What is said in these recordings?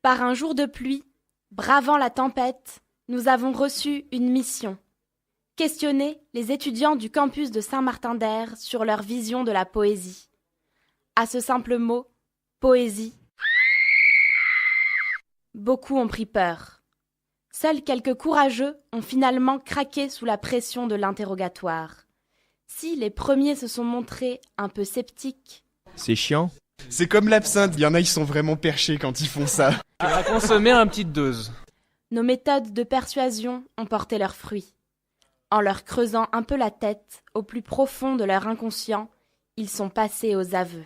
Par un jour de pluie, bravant la tempête, nous avons reçu une mission. Questionner les étudiants du campus de Saint-Martin-d'Hères sur leur vision de la poésie. À ce simple mot, poésie, beaucoup ont pris peur. Seuls quelques courageux ont finalement craqué sous la pression de l'interrogatoire. Si les premiers se sont montrés un peu sceptiques, c'est chiant. C'est comme l'absinthe, il y en a ils sont vraiment perchés quand ils font ça. Tu vas consommer une petite dose. nos méthodes de persuasion ont porté leurs fruits. En leur creusant un peu la tête au plus profond de leur inconscient, ils sont passés aux aveux.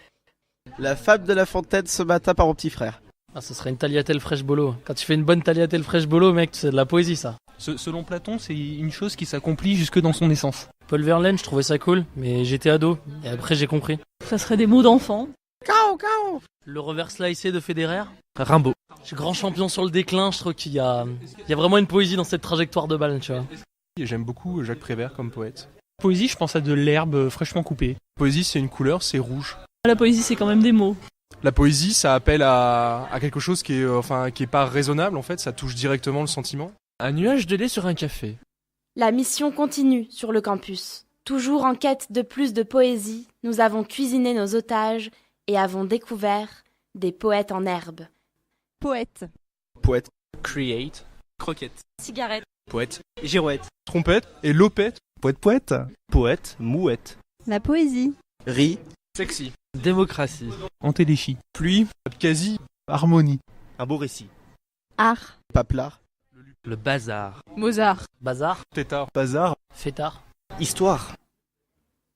La fable de La Fontaine ce matin par mon petit frère. Ah, ce serait une tagliatelle fraîche bolo. Quand tu fais une bonne tagliatelle fraîche bolo, mec, c'est de la poésie, ça. Selon Platon, c'est une chose qui s'accomplit jusque dans son essence. Paul Verlaine, je trouvais ça cool, mais j'étais ado, et après j'ai compris. Ça serait des mots d'enfant. Le revers slicé de Federer, Rimbaud. je suis grand champion sur le déclin, je trouve qu'il y a vraiment une poésie dans cette trajectoire de balle, tu vois. J'aime beaucoup Jacques Prévert comme poète. Poésie, je pense à de l'herbe fraîchement coupée. Poésie, c'est une couleur, c'est rouge. La poésie, c'est quand même des mots. La poésie, ça appelle à quelque chose qui est pas raisonnable, en fait, ça touche directement le sentiment. Un nuage de lait sur un café. La mission continue sur le campus. Toujours en quête de plus de poésie, nous avons cuisiné nos otages et avons découvert des poètes en herbe. Poète. Poète. Create. Croquette. Cigarette. Poète. Girouette. Trompette et lopette. Poète. Poète. Mouette. La poésie. Riz. Sexy. Démocratie. Antéléchie. Pluie. Quasi. Harmonie. Un beau récit. Art. Paplard. Le bazar. Mozart. Bazar. Tétard. Bazar. Fêtard. Histoire.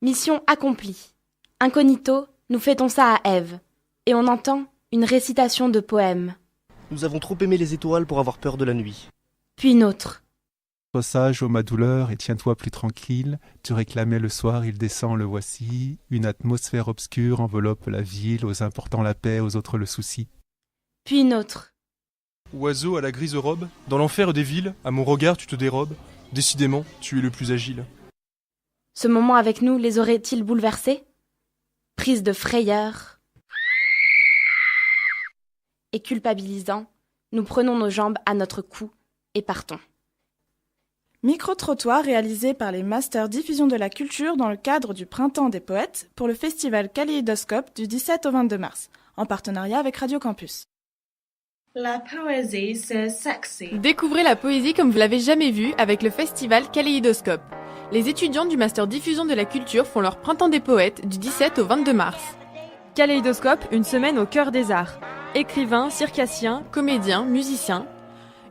Mission accomplie. Incognito, nous fêtons ça à Ève. Et on entend une récitation de poèmes. Nous avons trop aimé les étoiles pour avoir peur de la nuit. Puis une autre. Sois sage, ô ma douleur, et tiens-toi plus tranquille. Tu réclamais le soir, il descend, le voici. Une atmosphère obscure enveloppe la ville, aux uns portant la paix, aux autres le souci. Puis une autre. Oiseau à la grise robe, dans l'enfer des villes, à mon regard tu te dérobes. Décidément, tu es le plus agile. Ce moment avec nous les aurait-il bouleversés? Prise de frayeur et culpabilisant, nous prenons nos jambes à notre cou et partons. Micro-trottoir réalisé par les Masters Diffusion de la Culture dans le cadre du Printemps des Poètes pour le festival Kaléidoscope du 17 au 22 mars, en partenariat avec Radio Campus. La poésie, c'est sexy. Découvrez la poésie comme vous l'avez jamais vue avec le festival Kaléidoscope. Les étudiants du Master Diffusion de la Culture font leur Printemps des Poètes du 17 au 22 mars. Kaléidoscope, une semaine au cœur des arts. Écrivains, circassiens, Comédiens, musiciens.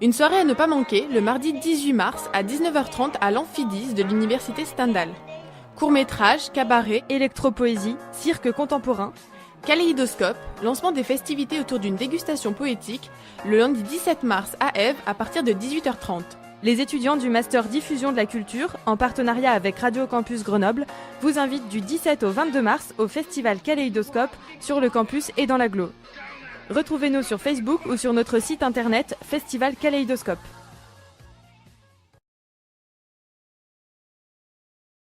Une soirée à ne pas manquer le mardi 18 mars à 19h30 à l'Amphidis de l'université Stendhal. Courts-métrages, cabarets, électropoésie, cirque contemporain. Kaléidoscope, lancement des festivités autour d'une dégustation poétique le lundi 17 mars à Ève à partir de 18h30. Les étudiants du Master Diffusion de la Culture, en partenariat avec Radio Campus Grenoble, vous invitent du 17 au 22 mars au festival Kaléidoscope sur le campus et dans l'agglo. Retrouvez-nous sur Facebook ou sur notre site internet Festival Kaléidoscope.